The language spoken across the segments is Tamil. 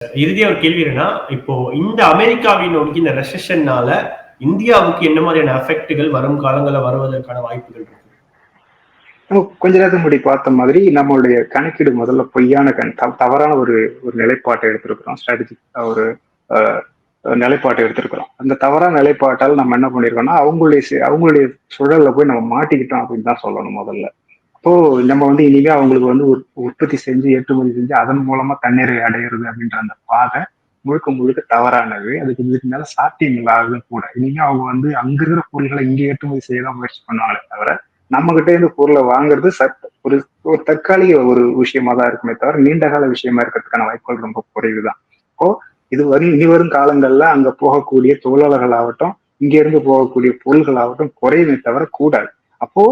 இறுதியா ஒரு கேள்வி என்னன்னா, இப்போ இந்த அமெரிக்காவின் நோக்கி இந்த ரெசெஷன்னால இந்தியாவுக்கு என்ன மாதிரியான எஃபெக்ட்கள் வரும் காலங்கள்ல வருவதற்கான வாய்ப்புகள் இருக்கு? நம்ம கொஞ்ச நேரத்துக்கு முன்னாடி பார்த்த மாதிரி நம்மளுடைய கணக்கீடு முதல்ல பொய்யான தவறான ஒரு ஒரு நிலைப்பாட்டை எடுத்திருக்கிறோம். ஸ்ட்ராட்டஜிக் ஒரு அஹ், நிலைப்பாட்டை எடுத்திருக்கிறோம். அந்த தவறான நிலைப்பாட்டால் நம்ம என்ன பண்ணிருக்கோம்னா அவங்களுடைய சுழல்ல போய் நம்ம மாட்டிக்கிட்டோம் அப்படின்னு தான் சொல்லணும் முதல்ல. அப்போ நம்ம வந்து இனிமே அவங்களுக்கு வந்து உற்பத்தி செஞ்சு ஏற்றுமதி செஞ்சு அதன் மூலமா தண்ணீரை அடையிறது அப்படின்ற அந்த பாதை முழுக்க முழுக்க தவறானது. அதுக்கு இதுக்கு மேல சாத்தியம் இல்லாதது கூட. இனிமே அவங்க வந்து அங்க இருக்கிற பொருள்களை இங்க ஏற்றுமதி செய்ய தான் முயற்சி பண்ணுவாங்களே தவிர நம்ம கிட்ட இருந்து பொருளை வாங்குறது ஒரு ஒரு தற்காலிக ஒரு விஷயமா தான் இருக்குமே தவிர நீண்ட கால விஷயமா இருக்கிறதுக்கான வாய்ப்புகள் ரொம்ப குறைவுதான். இப்போ இனி வரும் காலங்கள்ல அங்க போகக்கூடிய தொழிலாளர்கள் ஆகட்டும், இங்க இருந்து போகக்கூடிய பொருள்கள் ஆகட்டும் குறையுமே தவிர கூடாது. அப்போ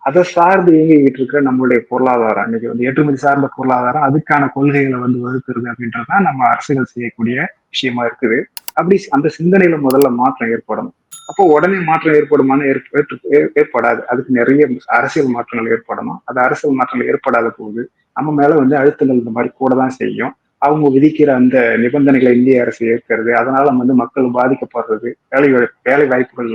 அதை சார்ந்து இயங்கிக்கிட்டு இருக்கிற நம்மளுடைய பொருளாதாரம் இன்னைக்கு வந்து ஏற்றுமதி சார்ந்த பொருளாதாரம் அதுக்கான கொள்கைகளை வந்து வகுக்கிறது அப்படின்றதுதான் நம்ம அரசுகள் செய்யக்கூடிய விஷயமா இருக்குது. அப்படி அந்த சிந்தனையில முதல்ல மாற்றம் ஏற்படணும். அப்போ உடனே மாற்றம் ஏற்படுமான்னு ஏற்படாது. அதுக்கு நிறைய அரசியல் மாற்றங்கள் ஏற்படணும். அது அரசியல் மாற்றங்கள் ஏற்படாத போது நம்ம மேல வந்து அழுத்தங்கள் இந்த மாதிரி கூட தான் செய்யும். அவங்க விதிக்கிற அந்த நிபந்தனைகளை இந்திய அரசு ஏற்கிறது, அதனால வந்து மக்கள் பாதிக்கப்படுறது, வேலை வாய்ப்புகள்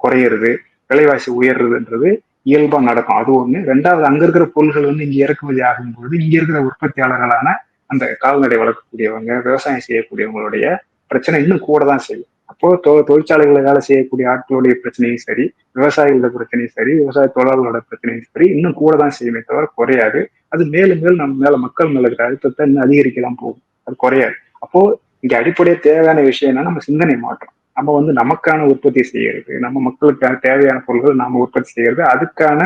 குறையிறது, விலைவாசி உயர்றதுன்றது இயல்பா நடக்கும். அது ஒண்ணு. ரெண்டாவது, அங்க இருக்கிற பொருள்கள் வந்து இங்க இறக்குமதி ஆகும்போது இங்க இருக்கிற உற்பத்தியாளர்களான அந்த கால்நடை வளர்க்கக்கூடியவங்க, விவசாயம் செய்யக்கூடியவங்களுடைய பிரச்சனை இன்னும் கூட தான் செய்யும். அப்போ தொழிற்சாலைகளை வேலை செய்யக்கூடிய ஆட்களுடைய பிரச்சனையும் சரி, விவசாயிகளோட பிரச்சனையும் சரி, விவசாய தொழிலாளர்களோட பிரச்சனையும் சரி இன்னும் கூட தான் செய்யுமே தவிர குறையாது. அது மேலும் மேலும் நம்ம மேல மக்கள் மேல இருக்கிற அழுத்தத்தை இன்னும் அதிகரிக்கலாம் போகும். அது குறையாது. அப்போ இங்க அடிப்படையே தேவையான விஷயம் என்னன்னா நம்ம சிந்தனை மாற்றம். நம்ம வந்து நமக்கான உற்பத்தி செய்யறது, நம்ம மக்களுக்கான தேவையான பொருட்கள் நாம உற்பத்தி செய்யறது, அதுக்கான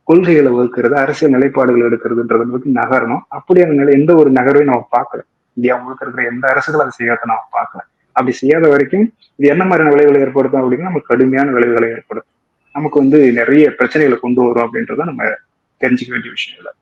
கொள்கைகளை வகுக்கிறது, அரசியல் நிலைப்பாடுகள் எடுக்கிறதுன்றது நோக்கி நகரணும். அப்படியான நிலை எந்த ஒரு நகர்வையும் நம்ம பார்க்கல. இந்தியா முழுக்க இருக்கிற எந்த அரசுகளும் அதை செய்யாத நம்ம பார்க்கல. அப்படி செய்யாத வரைக்கும் இது என்ன மாதிரியான விளைவுகளை ஏற்படுத்தும் அப்படின்னா நமக்கு கடுமையான விளைவுகளை ஏற்படுத்தும். நமக்கு வந்து நிறைய பிரச்சனைகளை கொண்டு வரும் அப்படின்றத நம்ம தெரிஞ்சுக்க வேண்டிய விஷயம் இல்லை.